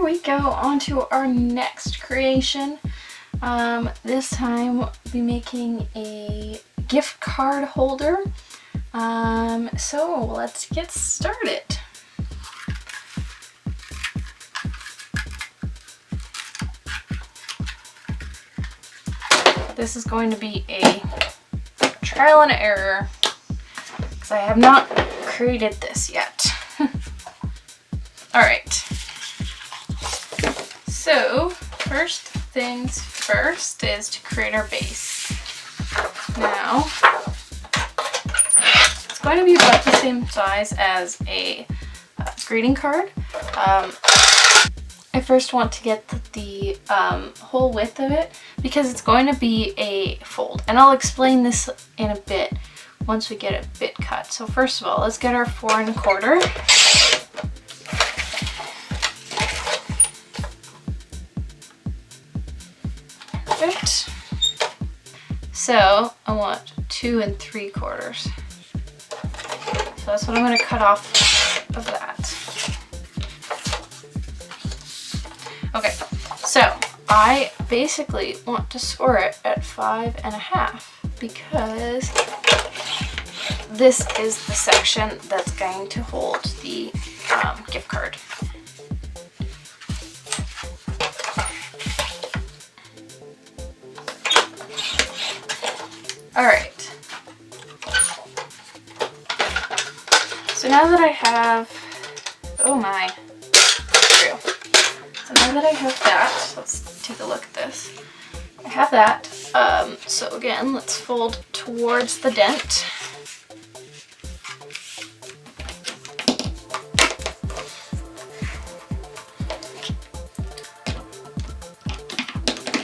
we go on to our next creation. This time we'll be making a gift card holder. So let's get started. This is going to be a trial and error because I have not created this yet. Alright, so first things first is to create our base. Now, it's going to be about the same size as a greeting card. I first want to get the whole width of it because it's going to be a fold, and I'll explain this in a bit once we get it bit cut. So first of all, let's get our 4 1/4. Perfect. So I want 2 3/4. So that's what I'm going to cut off of that. Okay, so I basically want to score it at 5 1/2 because this is the section that's going to hold the gift card. Alright, so now that I have, oh my, true. So now that I have that, let's take a look at this. I have that, so again, let's fold towards the dent.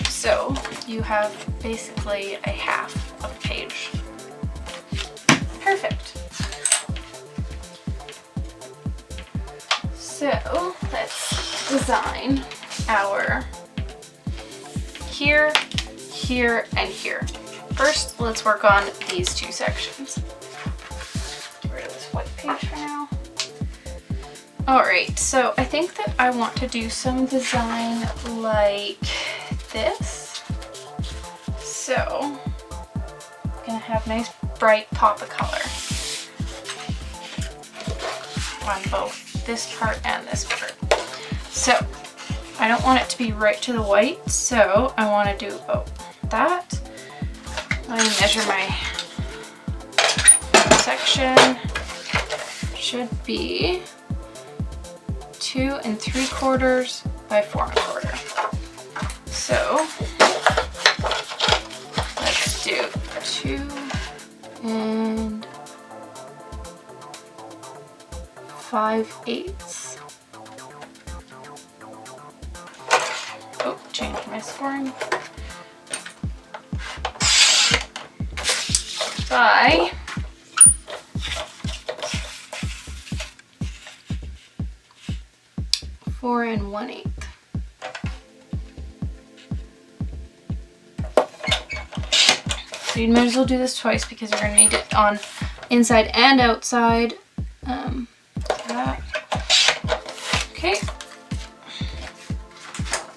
So you have basically a half of a page. Perfect. So let's design our here, here, and here. First, let's work on these two sections. Get rid of this white page for now. Alright, so I think that I want to do some design like this. So I'm gonna have nice bright pop of color on both this part and this part. So I don't want it to be right to the white, so I want to do about that. Let me measure my section. Should be 2 3/4 by 4 1/4. So let's do 2 5/8. Oh, changed my scoring. By 4 1/8. So you might as well do this twice because you're going to need it on inside and outside. That. Okay.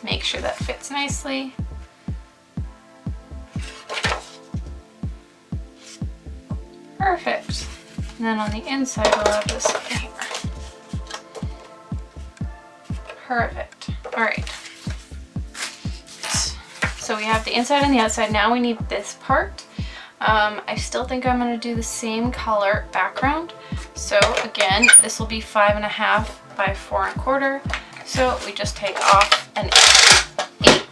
Make sure that fits nicely. Perfect. And then on the inside we'll have this here. Perfect. Alright. So we have the inside and the outside. Now we need this part. I still think I'm going to do the same color background. So again, this will be 5 1/2 by 4 1/4. So we just take off an 1/8.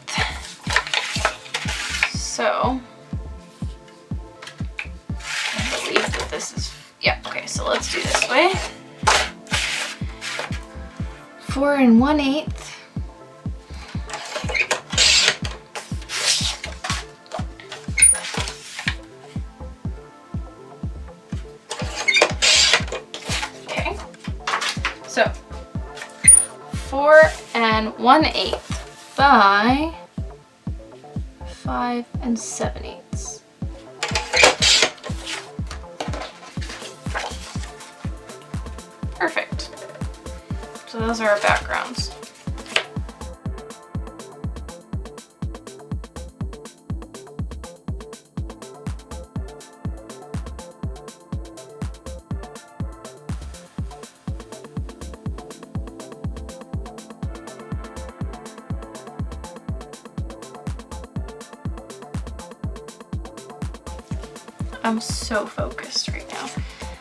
So I believe that this is, yeah, okay, so let's do this way. 4 1/8. So 4 1/8 by 5 7/8. Perfect. So those are our backgrounds. I'm so focused right now.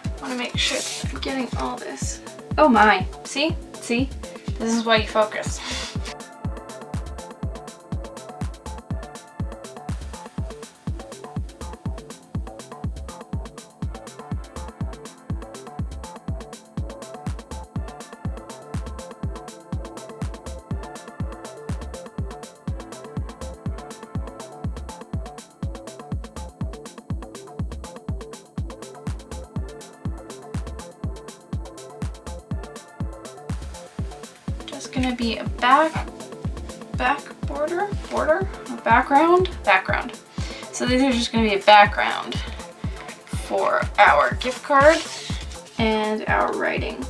I want to make sure that I'm getting all this. Oh my, see? See? This is why you focus. Gonna be a background. So these are just gonna be a background for our gift card and our writing.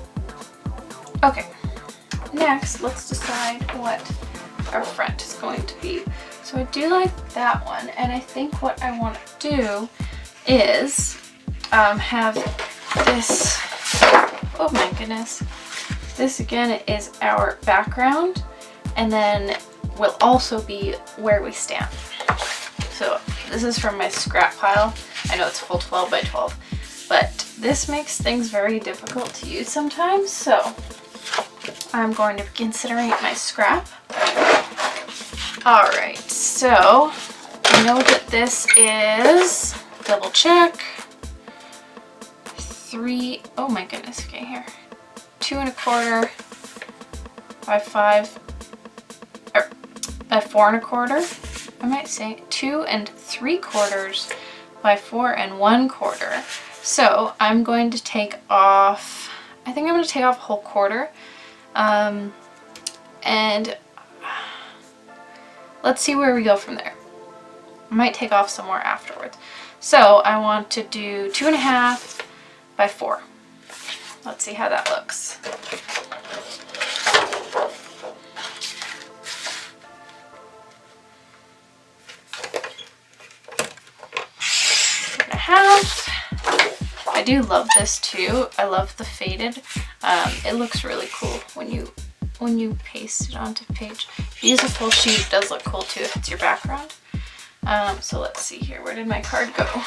Okay, next let's decide what our front is going to be. So I do like that one, and I think what I want to do is have this, oh my goodness. This again is our background, and then will also be where we stand. So this is from my scrap pile. I know it's full 12 by 12, but this makes things very difficult to use sometimes. So I'm going to be considering my scrap. All right, so I know that this is, double check, 3, oh my goodness, okay, here. 2 1/4 by 5, or 4 1/4. I might say 2 3/4 by 4 1/4. So I'm going to take off, I think I'm going to take off a whole quarter. And let's see where we go from there. I might take off some more afterwards. So I want to do 2 1/2 by 4. Let's see how that looks. I do love this too. I love the faded. It looks really cool when you paste it onto the page. If you use a full sheet, it does look cool too if it's your background. So let's see here. Where did my card go?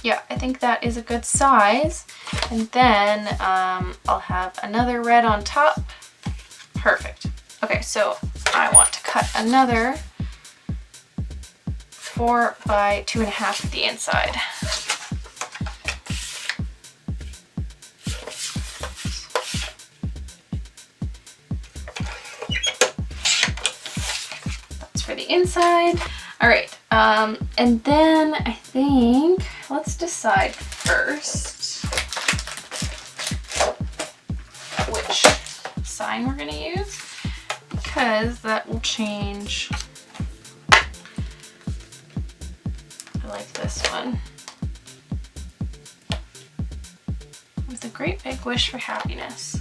Yeah, I think that is a good size. And then I'll have another red on top. Perfect. Okay, so I want to cut another 4 by 2 1/2 at the inside. That's for the inside. All right, and then I think, let's decide first which sign we're gonna use, because that will change. I like this one. With a great big wish for happiness.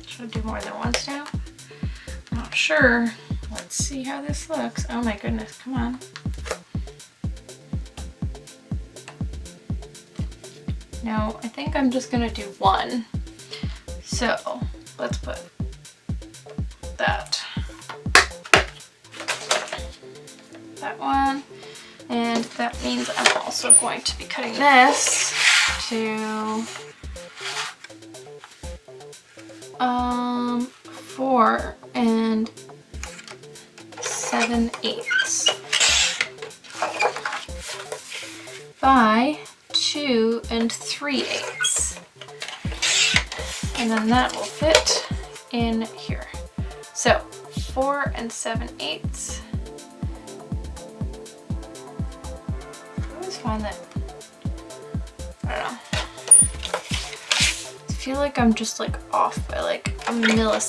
Should I do more than one stamp? I'm not sure. Let's see how this looks. Oh my goodness, come on. No, I think I'm just gonna do one. So let's put that one, and that means I'm also going to be cutting this to 4 7/8 by 2 3/8, and then that will fit in here. So 4 7/8. I always find that, I don't know, I feel like I'm just like off by like a millimeter,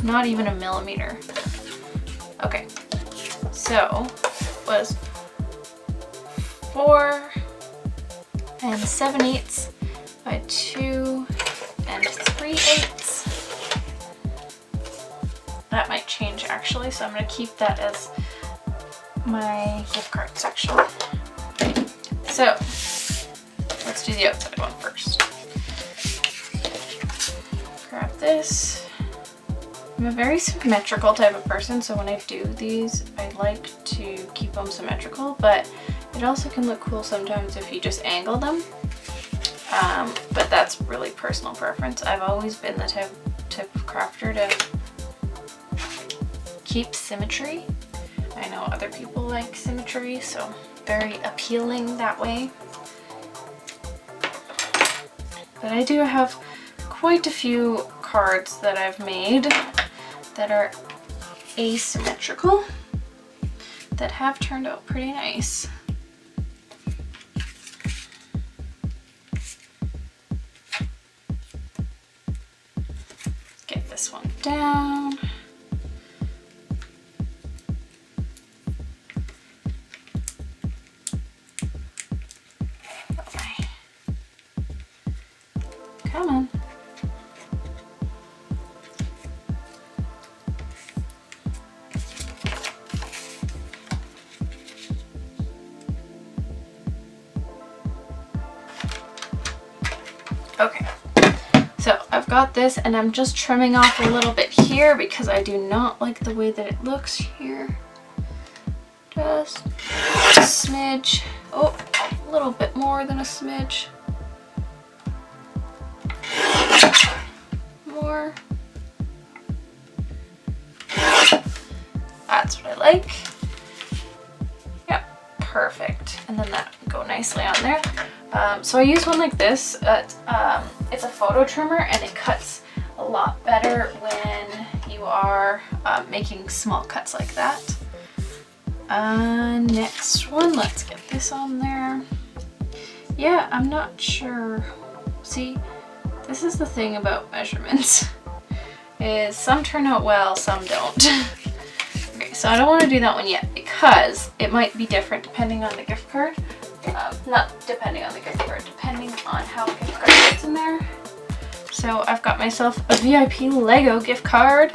not even a millimeter. Okay, so was 4 7/8 by 2 3/8. That might change actually, so I'm going to keep that as my gift card section. So let's do the outside one first. this. I'm a very symmetrical type of person, so when I do these, I like to keep them symmetrical, but it also can look cool sometimes if you just angle them. But that's really personal preference. I've always been the type of crafter to keep symmetry. I know other people like symmetry, so very appealing that way. But I do have quite a few cards that I've made that are asymmetrical that have turned out pretty nice. Get this one down. Okay. Come on. Okay, so I've got this and I'm just trimming off a little bit here because I do not like the way that it looks here. Just a smidge. Oh, a little bit more than a smidge. More. That's what I like. Yep, perfect. And then that can go nicely on there. So I use one like this. It's a photo trimmer and it cuts a lot better when you are making small cuts like that. Next one, let's get this on there. Yeah, I'm not sure. See, this is the thing about measurements, is some turn out well, some don't. Okay, so I don't want to do that one yet because it might be different depending on the gift card. Not depending on the gift card, depending on how the gift card fits in there. So I've got myself a VIP Lego gift card.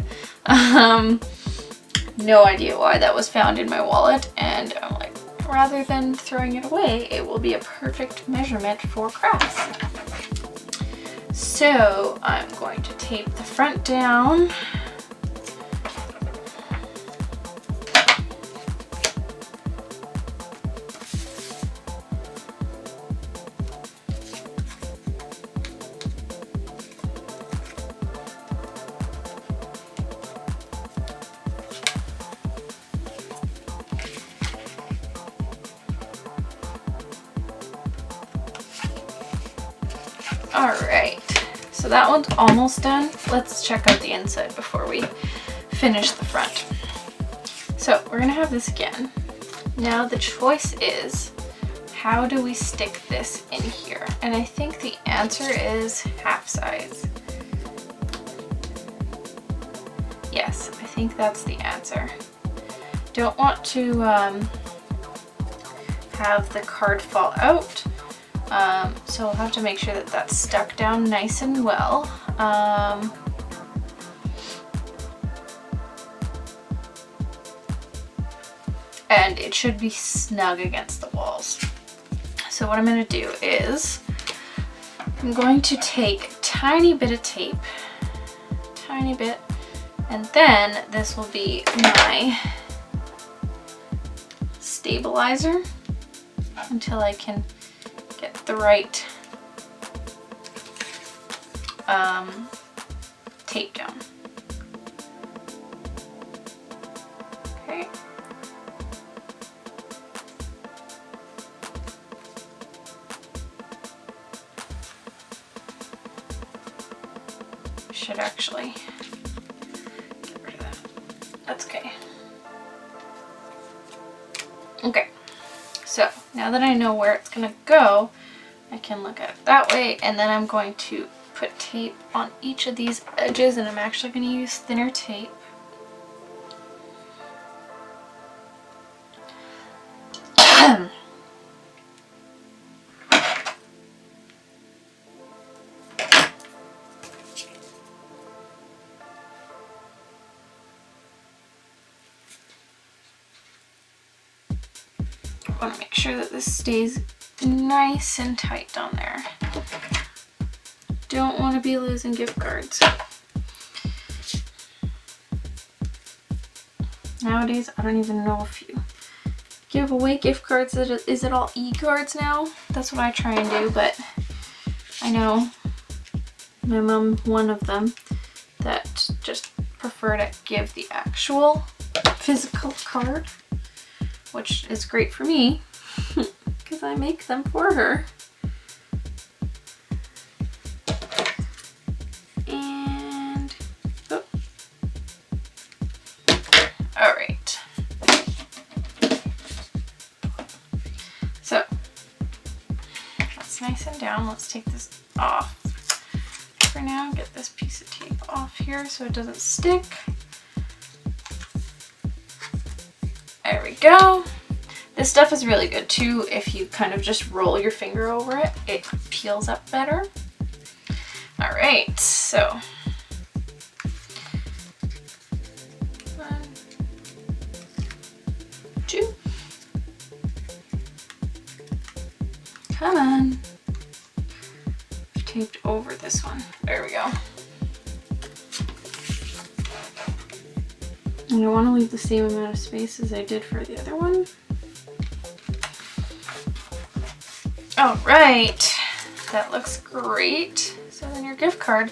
No idea why that was found in my wallet, and I'm like, rather than throwing it away, it will be a perfect measurement for crafts. So I'm going to tape the front down. Alright, so that one's almost done. Let's check out the inside before we finish the front. So we're gonna have this again. Now the choice is, how do we stick this in here? And I think the answer is half size. Yes, I think that's the answer. Don't want to have the card fall out. So I'll have to make sure that that's stuck down nice and well. And it should be snug against the walls. So what I'm going to do is I'm going to take a tiny bit of tape, tiny bit, and then this will be my stabilizer until I can get the right tape down. Okay. Should actually get rid of that. That's okay. Okay, so now that I know where it's gonna go, I can look at it that way, and then I'm going to put tape on each of these edges, and I'm actually going to use thinner tape. I want to make sure that this stays nice and tight down there. Don't want to be losing gift cards. Nowadays, I don't even know if you give away gift cards. Is it all e-cards now? That's what I try and do, but I know my mom, one of them, that just prefer to give the actual physical card, which is great for me because I make them for her. And oh. All right. So that's nice and down. Let's take this off for now. Get this piece of tape off here so it doesn't stick. There we go. This stuff is really good too. If you kind of just roll your finger over it, it peels up better. All right, so 1, 2. Come on. I've taped over this one. There we go. And I want to leave the same amount of space as I did for the other one. All right, that looks great. So then your gift card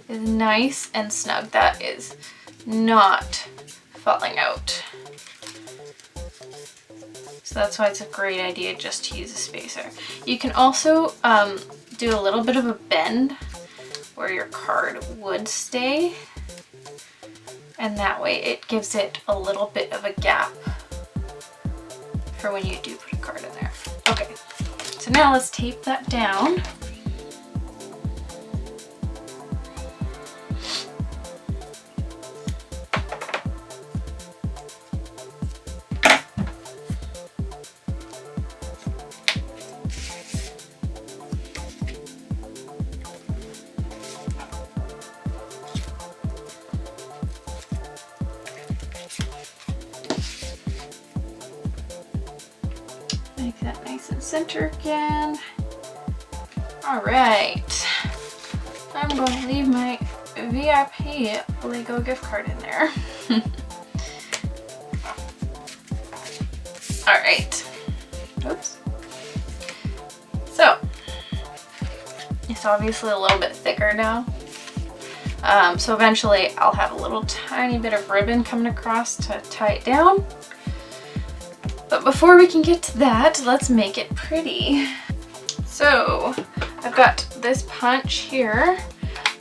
is nice and snug. That is not falling out. So that's why it's a great idea just to use a spacer. You can also do a little bit of a bend where your card would stay. And that way it gives it a little bit of a gap for when you do put a card in there. Okay, so now let's tape that down. Make that nice and center again. All right, I'm going to leave my VIP Lego gift card in there. All right, oops. So it's obviously a little bit thicker now. So eventually I'll have a little tiny bit of ribbon coming across to tie it down. But before we can get to that, let's make it pretty. So I've got this punch here.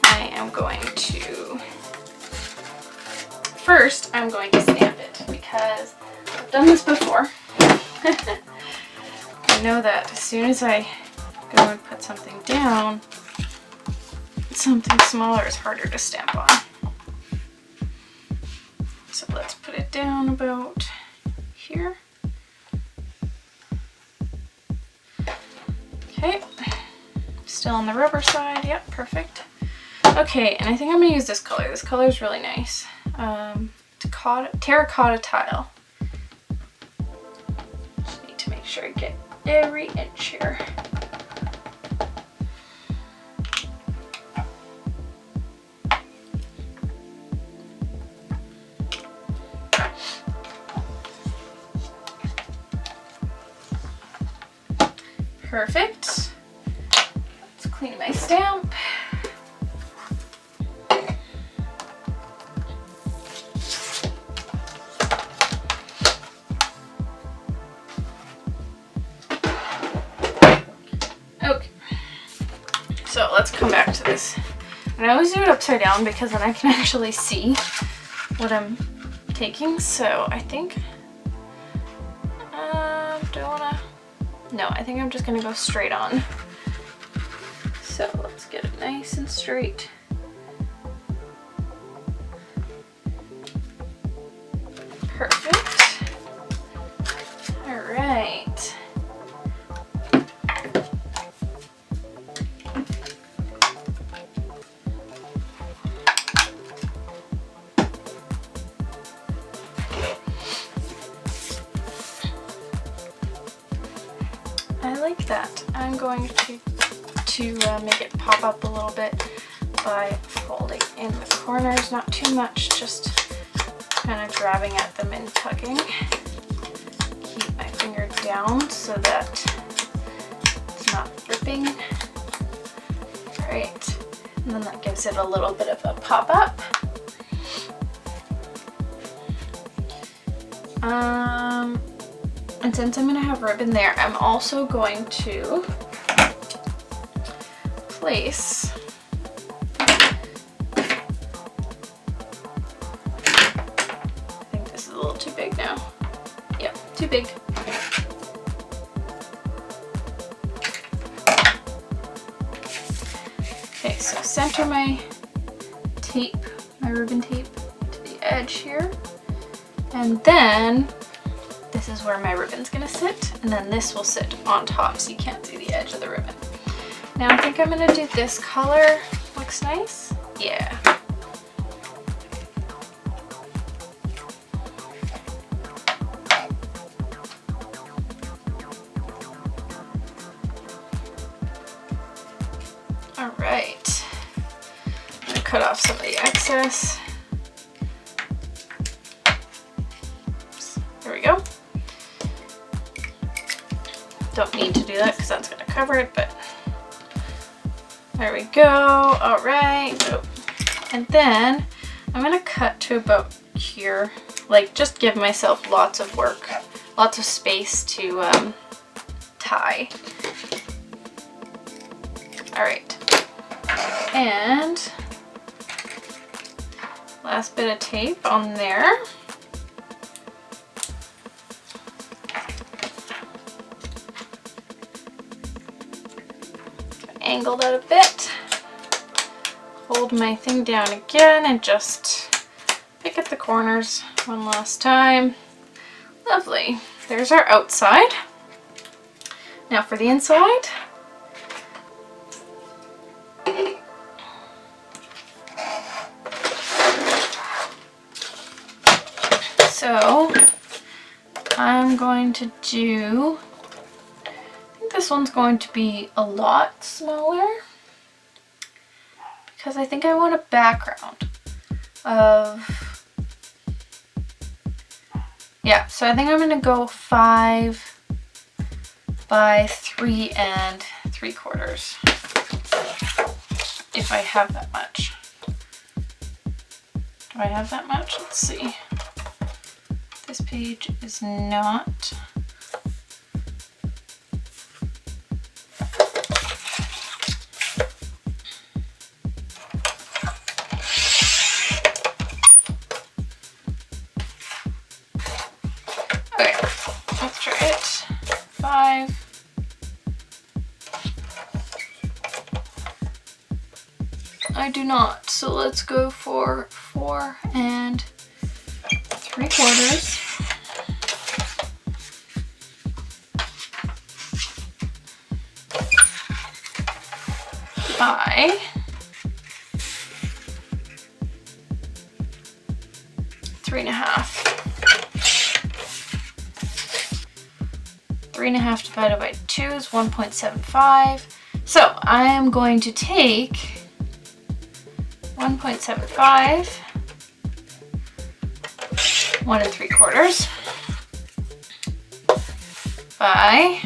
I am going to, first I'm going to stamp it because I've done this before. I know that as soon as I go and put something down, something smaller is harder to stamp on. So let's put it down about here. Okay, still on the rubber side. Yep, perfect. Okay, and I think I'm gonna use this color. This color is really nice. Terracotta tile. Just need to make sure I get every inch here. Perfect. Let's clean my stamp. Okay. So let's come back to this. And I always do it upside down because then I can actually see what I'm taking. So I think, no, I think I'm just gonna go straight on. So let's get it nice and straight. Perfect. All right. I like that. I'm going to make it pop up a little bit by folding in the corners, not too much, just kind of grabbing at them and tugging. Keep my finger down so that it's not ripping. All right, and then that gives it a little bit of a pop up. And since I'm gonna have ribbon there, I'm also going to place I think this is a little too big now. Yep, too big. Okay, so center my tape, my ribbon tape to the edge here. And then this is where my ribbon's gonna sit, and then this will sit on top so you can't see the edge of the ribbon. Now I think I'm gonna do this color. Looks nice? Yeah. All right. I'm gonna cut off some of the excess. There we go. Don't need to do that because that's going to cover it, but there we go. All right. Oh. And then I'm going to cut to about here, like just give myself lots of work, lots of space to tie. All right. And last bit of tape on there. Angle that a bit, hold my thing down again and just pick at the corners one last time. Lovely. There's our outside. Now for the inside. So I'm going to do, this one's going to be a lot smaller because I think I want a background of, yeah, so I think I'm going to go 5 by 3 3/4 if I have that much. Do I have that much? Let's see. This page is not. Okay, let's try it. 5. I do not, so let's go for 4 3/4. By 3.5. 3.5 divided by 2 is 1.75. So I am going to take 1.75, 1 3/4 by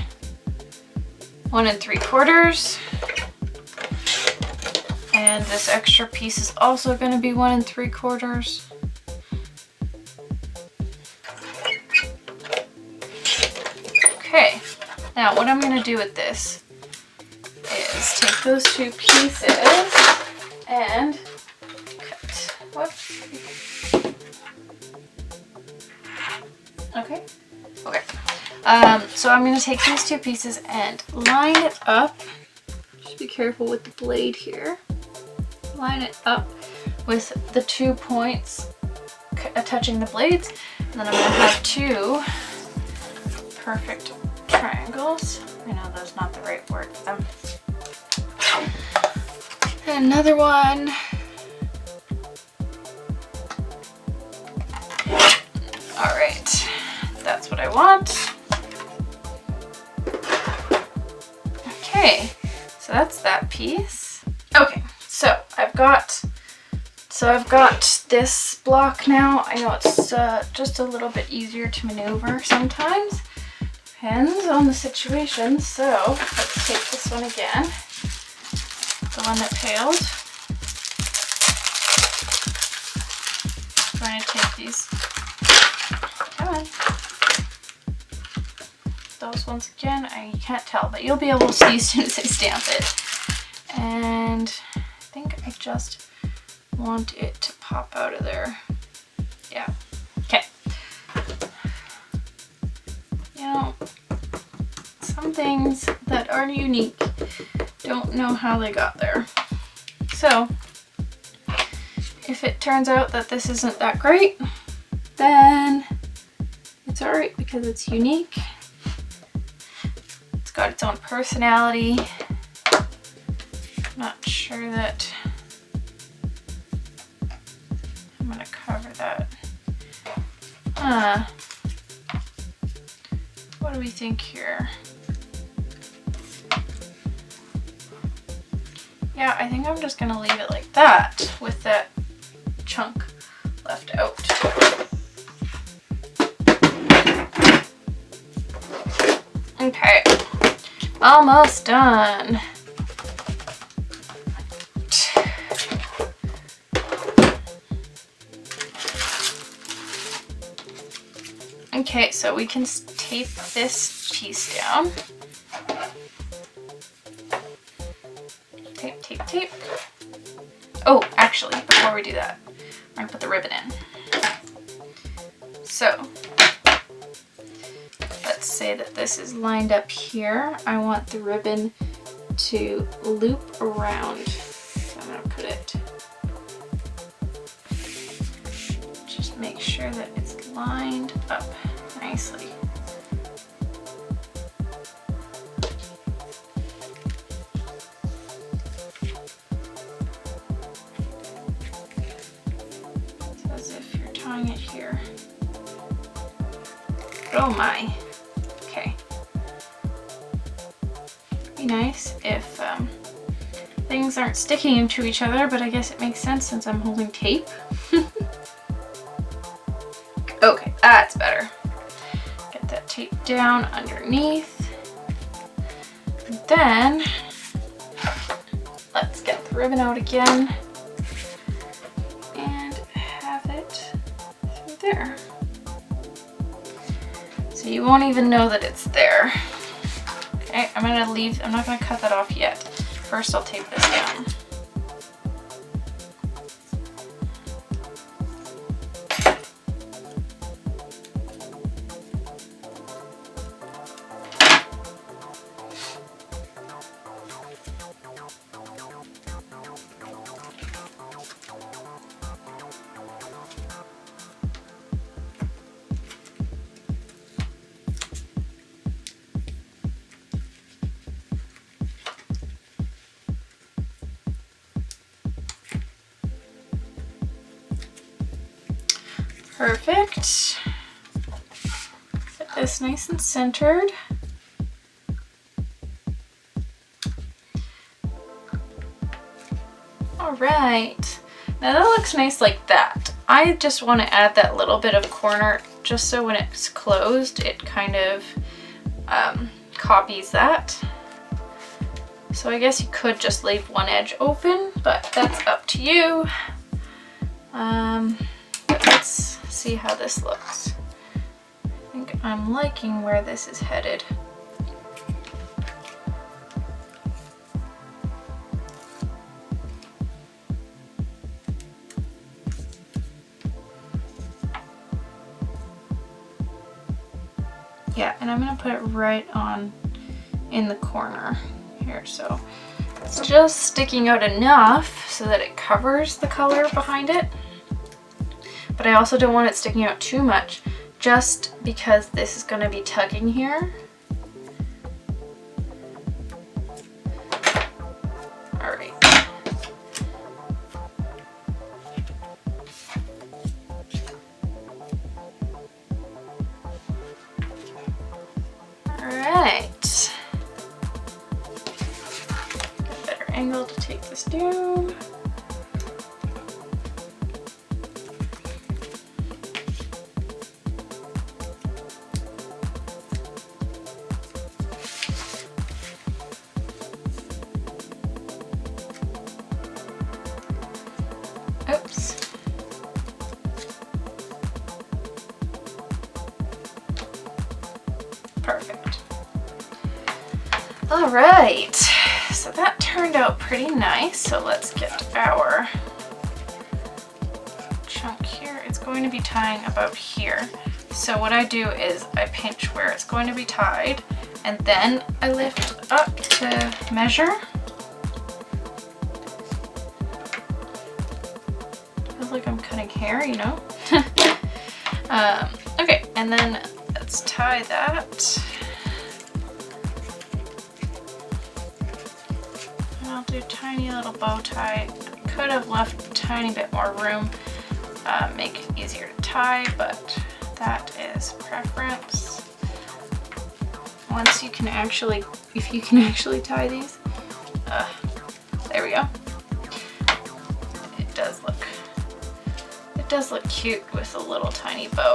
1 3/4. And this extra piece is also going to be 1 3/4. Okay, now what I'm going to do with this is take those 2 pieces and cut. Whoops. Okay. Okay. So I'm going to take these 2 pieces and line it up. Just be careful with the blade here. Line it up with the 2 points touching the blades, and then I'm going to have 2 perfect triangles. I know that's not the right word for them. And another one. All right, that's what I want. Okay, so that's that piece. Okay. So I've got this block now. I know it's just a little bit easier to maneuver sometimes. Depends on the situation. So let's take this one again. The one that failed. I'm going to take these. Come on. Those ones again. You can't tell, but you'll be able to see as soon as I stamp it. And I think I just want it to pop out of there. Yeah. Okay. You know, some things that are unique don't know how they got there. So if it turns out that this isn't that great, then it's alright because it's unique. It's got its own personality. I'm not sure that I'm gonna cover that. What do we think here? Yeah, I think I'm just gonna leave it like that with that chunk left out. Okay, almost done. Okay, so we can tape this piece down. Tape, tape, tape. Oh, actually, before we do that, I'm gonna put the ribbon in. So, let's say that this is lined up here. I want the ribbon to loop around. So I'm gonna put it, just make sure that it's lined up nicely. It's as if you're tying it here. Oh my. Okay. Be nice if things aren't sticking into each other, but I guess it makes sense since I'm holding tape. Okay, that's better. Get that tape down underneath. And then let's get the ribbon out again and have it through there. So you won't even know that it's there. Okay, I'm not gonna cut that off yet. First I'll tape this down. Perfect. Get this nice and centered. All right, now that looks nice like that. I just want to add that little bit of corner just so when it's closed, it kind of copies that. So I guess you could just leave one edge open, but that's up to you. But let's see how this looks. I think I'm liking where this is headed. Yeah, and I'm gonna put it right on in the corner here, so it's just sticking out enough so that it covers the color behind it. But I also don't want it sticking out too much, just because this is going to be tugging here. All right. All right. Get a better angle to take this down. Perfect. All right, so that turned out pretty nice. So let's get our chunk here. It's going to be tying about here. So what I do is I pinch where it's going to be tied, and then I lift up to measure. Feels like I'm cutting hair, you know? Okay, and then let's tie that. And I'll do a tiny little bow tie. I could have left a tiny bit more room, make it easier to tie, but that is preference. Once you can actually, if you can actually tie these, there we go. It does look cute with a little tiny bow.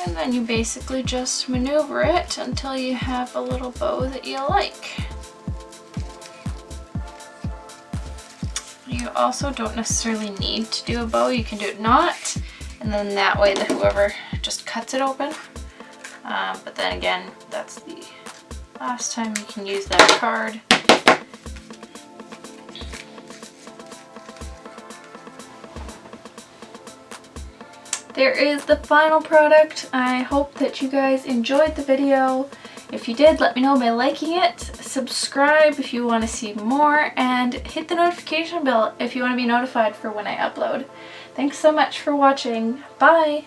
And then you basically just maneuver it until you have a little bow that you like. You also don't necessarily need to do a bow, you can do it not, and then that way the whoever just cuts it open. But then again, that's the last time you can use that card. There is the final product. I hope that you guys enjoyed the video. If you did, let me know by liking it, subscribe if you want to see more, and hit the notification bell if you want to be notified for when I upload. Thanks so much for watching. Bye!